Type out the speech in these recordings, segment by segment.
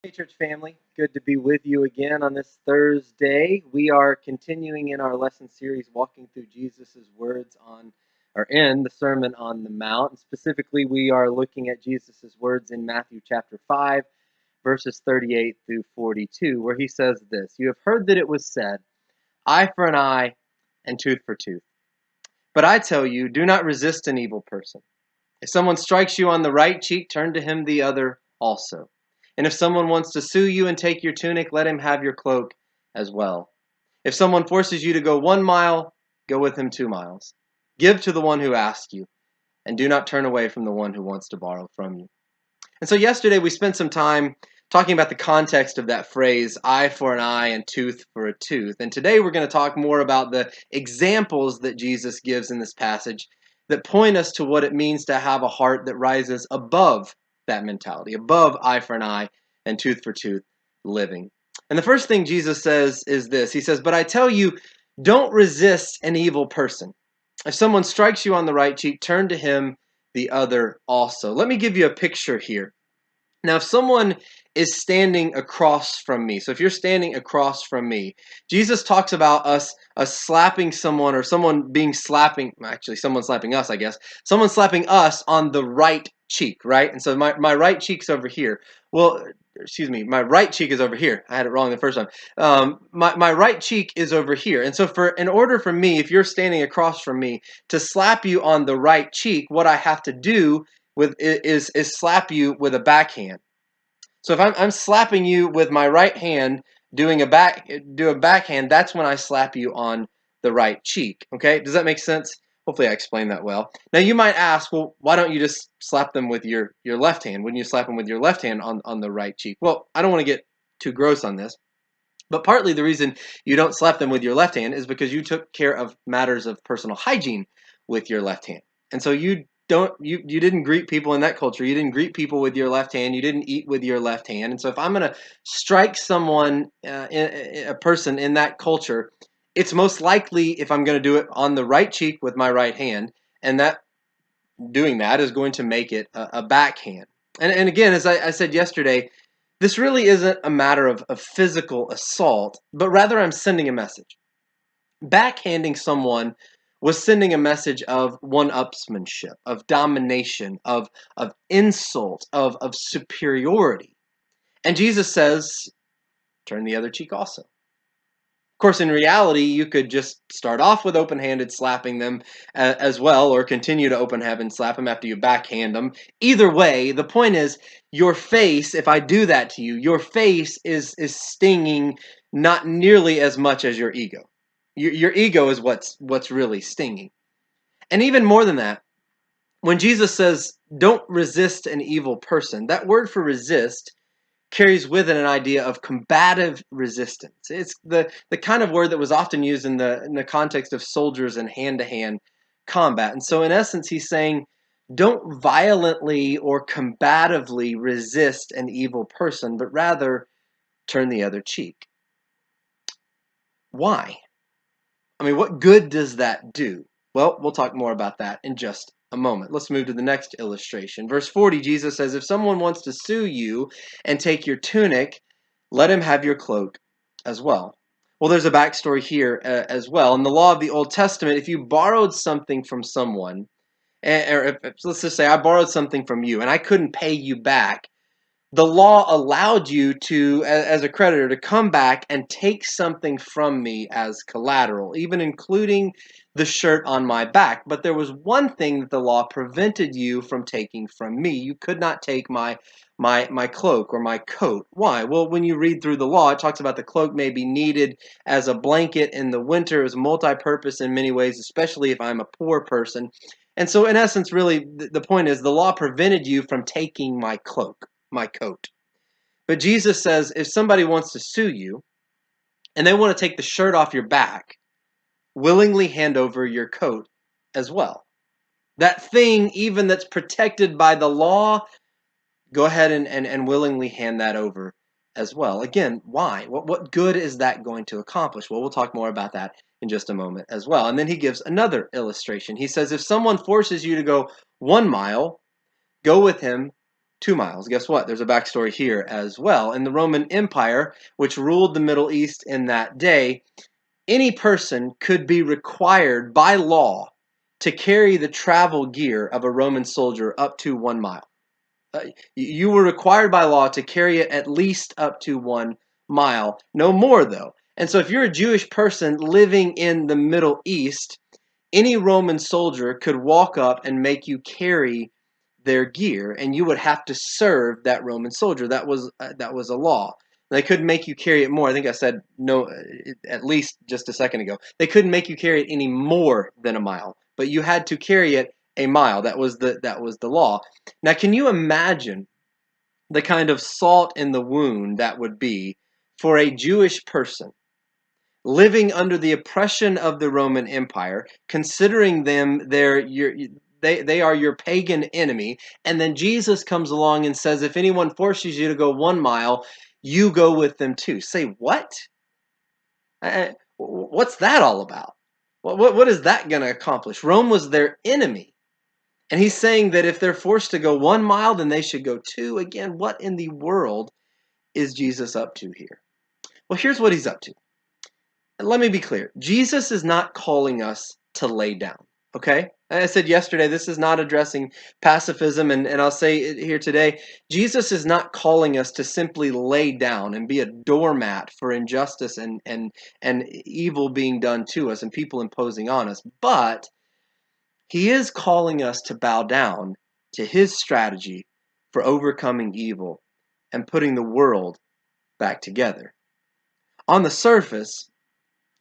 Hey, church family. Good to be with you again on this Thursday. We are continuing in our lesson series, walking through Jesus' words in the Sermon on the Mount. And specifically, we are looking at Jesus' words in Matthew chapter 5, verses 38 through 42, where he says this: "You have heard that it was said, 'Eye for an eye and tooth for tooth.' But I tell you, do not resist an evil person. If someone strikes you on the right cheek, turn to him the other also. And if someone wants to sue you and take your tunic, let him have your cloak as well. If someone forces you to go 1 mile, go with him 2 miles. Give to the one who asks you, and do not turn away from the one who wants to borrow from you." And so yesterday we spent some time talking about the context of that phrase, eye for an eye and tooth for a tooth. And today we're going to talk more about the examples that Jesus gives in this passage that point us to what it means to have a heart that rises above that mentality, above eye for an eye and tooth for tooth living. And the first thing Jesus says is this. He says, "But I tell you, don't resist an evil person. If someone strikes you on the right cheek, turn to him the other also." Let me give you a picture here. Now, if someone is standing across from me, so if you're standing across from me, Jesus talks about us slapping someone, or someone being slapping, actually someone slapping us, I guess. Someone slapping us on the right cheek, right? And so my right cheek's over here. Well, excuse me, my right cheek is over here. I had it wrong the first time. My right cheek is over here. And so in order for me, if you're standing across from me, to slap you on the right cheek, what I have to do is slap you with a backhand. So if I'm slapping you with my right hand, do a backhand, that's when I slap you on the right cheek. Okay, does that make sense? Hopefully I explained that well. Now you might ask, well, why don't you just slap them with your left hand? Wouldn't you slap them with your left hand on the right cheek? Well, I don't want to get too gross on this, but partly the reason you don't slap them with your left hand is because you took care of matters of personal hygiene with your left hand. And so you didn't greet people in that culture. You didn't greet people with your left hand. You didn't eat with your left hand. And so if I'm going to strike someone, a person in that culture, it's most likely if I'm going to do it on the right cheek with my right hand, and that doing that is going to make it a backhand. And again, as I said yesterday, this really isn't a matter of physical assault, but rather I'm sending a message. Backhanding someone was sending a message of one-upsmanship, of domination, of insult, of superiority. And Jesus says, turn the other cheek also. Of course, in reality, you could just start off with open-handed slapping them as well, or continue to open-handed slap them after you backhand them. Either way, the point is, your face, if I do that to you, your face is stinging not nearly as much as your ego. Your ego is what's really stinging. And even more than that, when Jesus says, don't resist an evil person, that word for resist carries with it an idea of combative resistance. It's the kind of word that was often used in the context of soldiers and hand-to-hand combat. And so in essence, he's saying, don't violently or combatively resist an evil person, but rather turn the other cheek. Why? I mean, what good does that do? Well, we'll talk more about that in just a moment. Let's move to the next illustration. Verse 40, Jesus says, if someone wants to sue you and take your tunic, let him have your cloak as well. Well, there's a backstory here as well. In the law of the Old Testament, if you borrowed something from someone, or let's just say I borrowed something from you and I couldn't pay you back, the law allowed you to, as a creditor, to come back and take something from me as collateral, even including the shirt on my back. But there was one thing that the law prevented you from taking from me. You could not take my cloak or my coat. Why? Well, when you read through the law, it talks about the cloak may be needed as a blanket in the winter, as multi-purpose in many ways, especially if I'm a poor person. And so in essence, really, the point is the law prevented you from taking my cloak, my coat. But Jesus says if somebody wants to sue you and they want to take the shirt off your back, willingly hand over your coat as well. That thing, even that's protected by the law, go ahead and willingly hand that over as well. Again, why? What good is that going to accomplish? Well, we'll talk more about that in just a moment as well. And then he gives another illustration. He says if someone forces you to go 1 mile, go with him 2 miles. Guess what? There's a backstory here as well. In the Roman Empire, which ruled the Middle East in that day, any person could be required by law to carry the travel gear of a Roman soldier up to 1 mile. You were required by law to carry it at least up to 1 mile, no more though. And so if you're a Jewish person living in the Middle East, any Roman soldier could walk up and make you carry their gear, and you would have to serve that Roman soldier. That was a law. They couldn't make you carry it more. I think I said no, at least just a second ago. They couldn't make you carry it any more than a mile, but you had to carry it a mile. That was the law. Now, can you imagine the kind of salt in the wound that would be for a Jewish person living under the oppression of the Roman Empire, considering them they are your pagan enemy, and then Jesus comes along and says, if anyone forces you to go 1 mile, you go with them too. Say what? What's that all about? What is that going to accomplish? Rome was their enemy. And he's saying that if they're forced to go 1 mile, then they should go two. Again, what in the world is Jesus up to here? Well, here's what he's up to. Let me be clear. Jesus is not calling us to lay down, okay? I said yesterday, this is not addressing pacifism, and I'll say it here today. Jesus is not calling us to simply lay down and be a doormat for injustice and evil being done to us and people imposing on us. But he is calling us to bow down to his strategy for overcoming evil and putting the world back together. On the surface,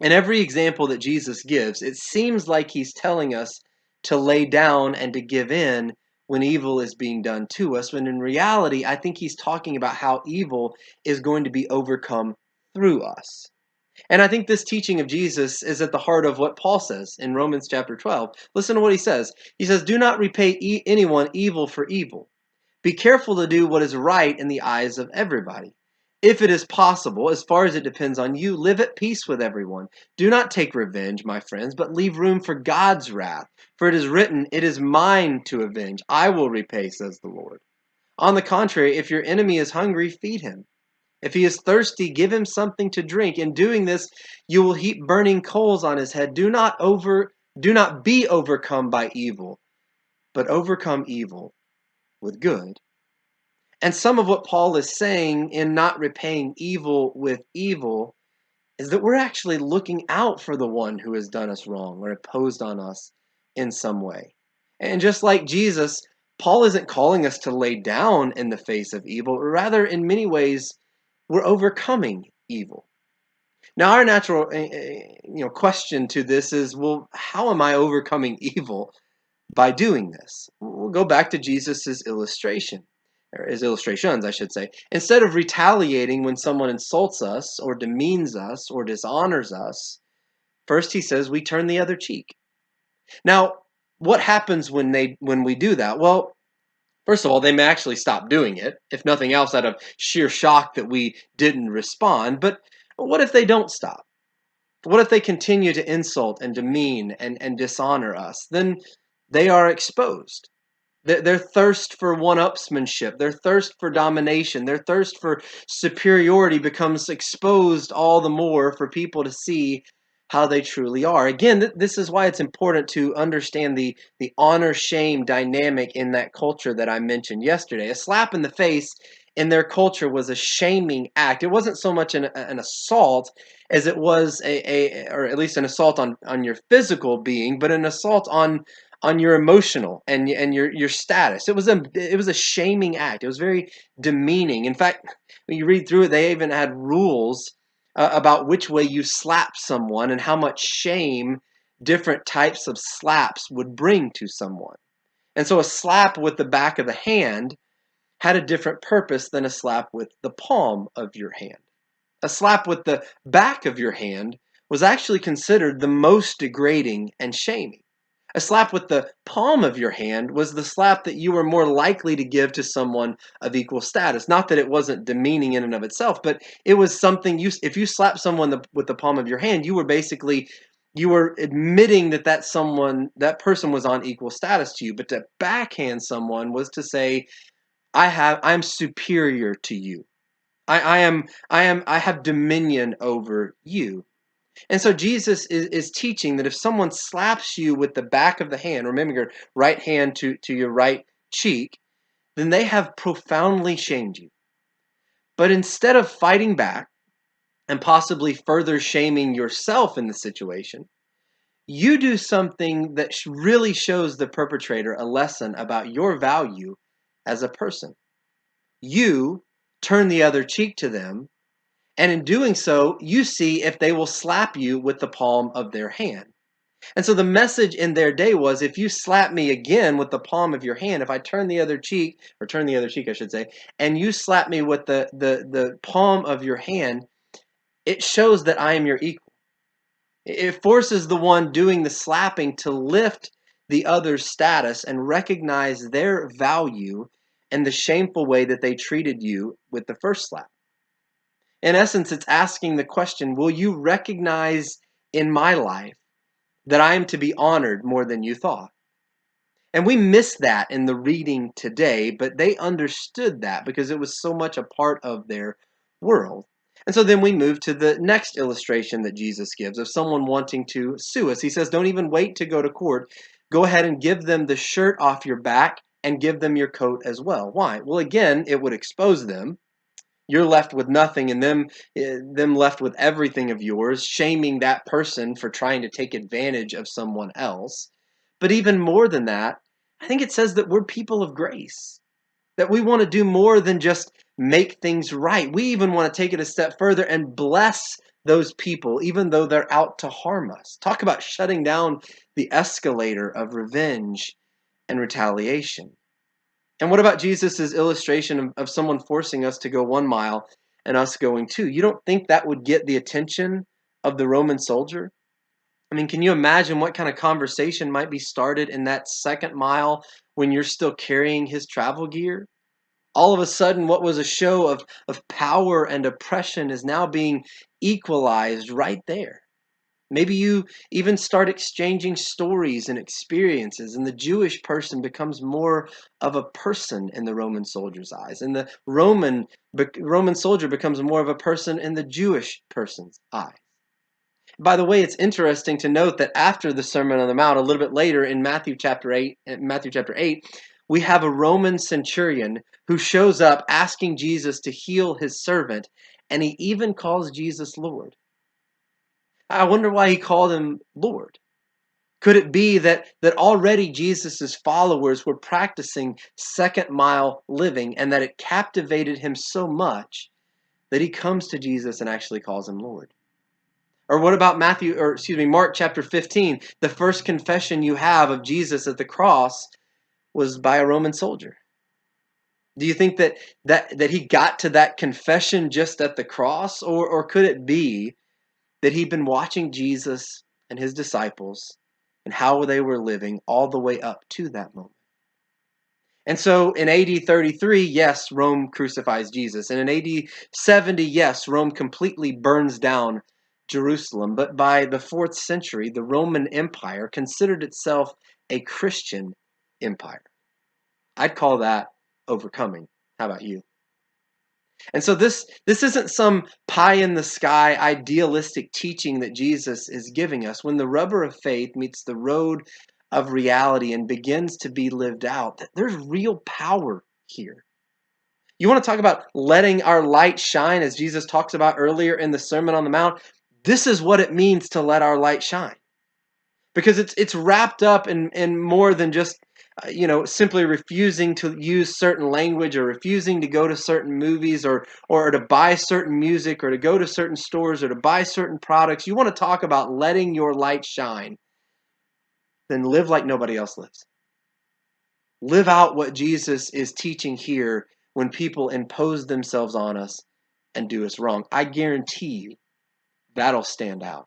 in every example that Jesus gives, it seems like he's telling us to lay down and to give in when evil is being done to us, when in reality, I think he's talking about how evil is going to be overcome through us. And I think this teaching of Jesus is at the heart of what Paul says in Romans chapter 12. Listen to what he says. He says, do not repay anyone evil for evil. Be careful to do what is right in the eyes of everybody. If it is possible, as far as it depends on you, live at peace with everyone. Do not take revenge, my friends, but leave room for God's wrath. For it is written, it is mine to avenge. I will repay, says the Lord. On the contrary, if your enemy is hungry, feed him. If he is thirsty, give him something to drink. In doing this, you will heap burning coals on his head. Do not be overcome by evil, but overcome evil with good. And some of what Paul is saying in not repaying evil with evil is that we're actually looking out for the one who has done us wrong or imposed on us in some way. And just like Jesus, Paul isn't calling us to lay down in the face of evil. Rather, in many ways, we're overcoming evil. Now, our natural question to this is, well, how am I overcoming evil by doing this? We'll go back to Jesus' illustration, or his illustrations, I should say. Instead of retaliating when someone insults us or demeans us or dishonors us, first he says we turn the other cheek. Now, what happens when we do that? Well, first of all, they may actually stop doing it, if nothing else, out of sheer shock that we didn't respond. But what if they don't stop? What if they continue to insult and demean and dishonor us? Then they are exposed. Their thirst for one-upsmanship, their thirst for domination, their thirst for superiority becomes exposed all the more for people to see how they truly are. Again, this is why it's important to understand the honor-shame dynamic in that culture that I mentioned yesterday. A slap in the face in their culture was a shaming act. It wasn't so much an assault as it was or at least an assault on your physical being, but an assault on your emotional and your status. It was a shaming act. It was very demeaning. In fact, when you read through it, they even had rules about which way you slap someone and how much shame different types of slaps would bring to someone. And so a slap with the back of the hand had a different purpose than a slap with the palm of your hand. A slap with the back of your hand was actually considered the most degrading and shaming. A slap with the palm of your hand was the slap that you were more likely to give to someone of equal status. Not that it wasn't demeaning in and of itself, but it was something if you slapped someone with the palm of your hand, you were admitting that person was on equal status to you. But to backhand someone was to say, I'm superior to you. I have dominion over you. And so Jesus is teaching that if someone slaps you with the back of the hand, remember your right hand to your right cheek, then they have profoundly shamed you. But instead of fighting back and possibly further shaming yourself in the situation, you do something that really shows the perpetrator a lesson about your value as a person. You turn the other cheek to them, and in doing so, you see if they will slap you with the palm of their hand. And so the message in their day was, if you slap me again with the palm of your hand, if I turn the other cheek, or turn the other cheek, I should say, and you slap me with the palm of your hand, it shows that I am your equal. It forces the one doing the slapping to lift the other's status and recognize their value and the shameful way that they treated you with the first slap. In essence, it's asking the question, will you recognize in my life that I am to be honored more than you thought? And we miss that in the reading today, but they understood that because it was so much a part of their world. And so then we move to the next illustration that Jesus gives of someone wanting to sue us. He says, don't even wait to go to court. Go ahead and give them the shirt off your back and give them your coat as well. Why? Well, again, it would expose them. You're left with nothing, and them left with everything of yours, shaming that person for trying to take advantage of someone else. But even more than that, I think it says that we're people of grace, that we want to do more than just make things right. We even want to take it a step further and bless those people, even though they're out to harm us. Talk about shutting down the escalator of revenge and retaliation. And what about Jesus' illustration of someone forcing us to go 1 mile and us going 2? You don't think that would get the attention of the Roman soldier? I mean, can you imagine what kind of conversation might be started in that second mile when you're still carrying his travel gear? All of a sudden, what was a show of power and oppression is now being equalized right there. Maybe you even start exchanging stories and experiences, and the Jewish person becomes more of a person in the Roman soldier's eyes, and the Roman soldier becomes more of a person in the Jewish person's eyes. By the way, it's interesting to note that after the Sermon on the Mount, a little bit later in Matthew chapter 8, we have a Roman centurion who shows up asking Jesus to heal his servant, and he even calls Jesus Lord. I wonder why he called him Lord. Could it be that already Jesus' followers were practicing second mile living and that it captivated him so much that he comes to Jesus and actually calls him Lord? Or what about Mark chapter 15? The first confession you have of Jesus at the cross was by a Roman soldier. Do you think that he got to that confession just at the cross? Or could it be that he'd been watching Jesus and his disciples and how they were living all the way up to that moment? And so in AD 33, yes, Rome crucifies Jesus. And in AD 70, yes, Rome completely burns down Jerusalem. But by the 4th century, the Roman Empire considered itself a Christian empire. I'd call that overcoming. How about you? And so this isn't some pie in the sky idealistic teaching that Jesus is giving us. When the rubber of faith meets the road of reality and begins to be lived out, there's real power here. You want to talk about letting our light shine, as Jesus talks about earlier in the Sermon on the Mount? This is what it means to let our light shine. Because it's wrapped up in more than just simply refusing to use certain language or refusing to go to certain movies or to buy certain music or to go to certain stores or to buy certain products. You want to talk about letting your light shine, then live like nobody else lives. Live out what Jesus is teaching here when people impose themselves on us and do us wrong. I guarantee you that'll stand out.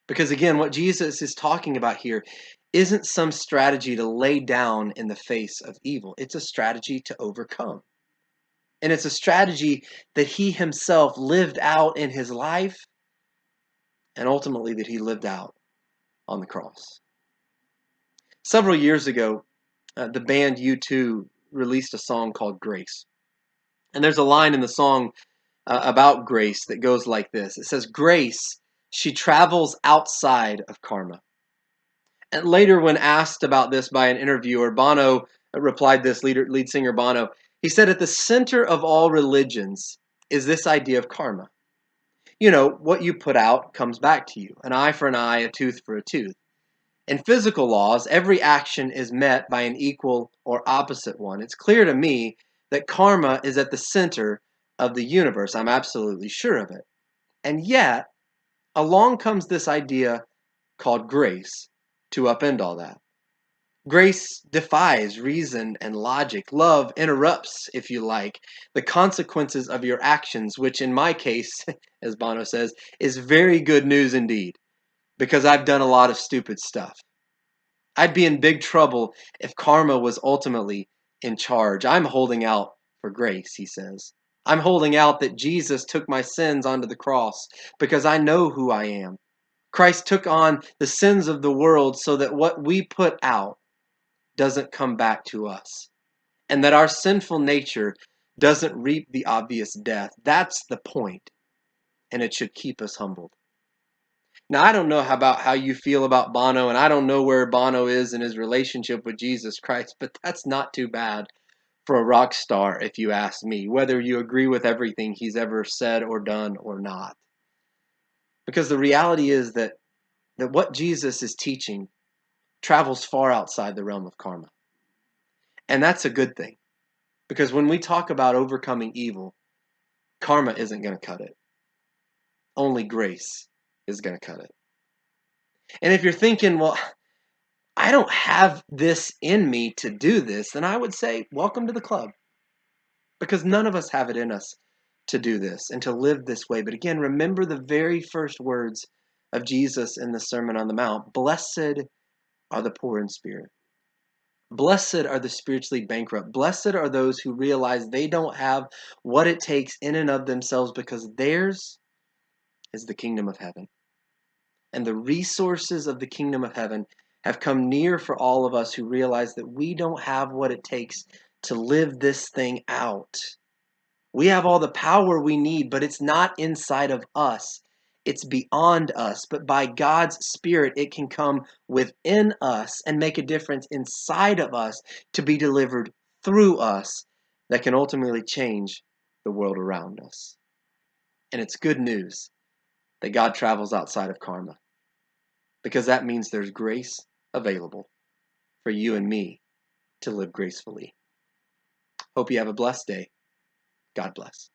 Because again, what Jesus is talking about here isn't some strategy to lay down in the face of evil. It's a strategy to overcome. And it's a strategy that he himself lived out in his life and ultimately that he lived out on the cross. Several years ago, the band U2 released a song called Grace. And there's a line in the song about grace that goes like this. It says, "Grace, she travels outside of karma." And later, when asked about this by an interviewer, Bono replied this, lead singer Bono. He said, "At the center of all religions is this idea of karma. You know, what you put out comes back to you. An eye for an eye, a tooth for a tooth. In physical laws, every action is met by an equal or opposite one. It's clear to me that karma is at the center of the universe. I'm absolutely sure of it. And yet, along comes this idea called grace to upend all that. Grace defies reason and logic. Love interrupts, if you like, the consequences of your actions, which in my case, as Bono says, is very good news indeed, because I've done a lot of stupid stuff. I'd be in big trouble if karma was ultimately in charge. I'm holding out for grace, he says. I'm holding out that Jesus took my sins onto the cross because I know who I am. Christ took on the sins of the world so that what we put out doesn't come back to us, and that our sinful nature doesn't reap the obvious death. That's the point, and it should keep us humbled. Now, I don't know about how you feel about Bono, and I don't know where Bono is in his relationship with Jesus Christ, but that's not too bad for a rock star, if you ask me, whether you agree with everything he's ever said or done or not. Because the reality is that what Jesus is teaching travels far outside the realm of karma. And that's a good thing. Because when we talk about overcoming evil, karma isn't going to cut it. Only grace is going to cut it. And if you're thinking, well, I don't have this in me to do this, then I would say, welcome to the club. Because none of us have it in us to do this and to live this way. But again, remember the very first words of Jesus in the Sermon on the Mount. Blessed are the poor in spirit. Blessed are the spiritually bankrupt. Blessed are those who realize they don't have what it takes in and of themselves, because theirs is the kingdom of heaven. And the resources of the kingdom of heaven have come near for all of us who realize that we don't have what it takes to live this thing out. We have all the power we need, but it's not inside of us. It's beyond us. But by God's Spirit, it can come within us and make a difference inside of us to be delivered through us that can ultimately change the world around us. And it's good news that God travels outside of karma, because that means there's grace available for you and me to live gracefully. Hope you have a blessed day. God bless.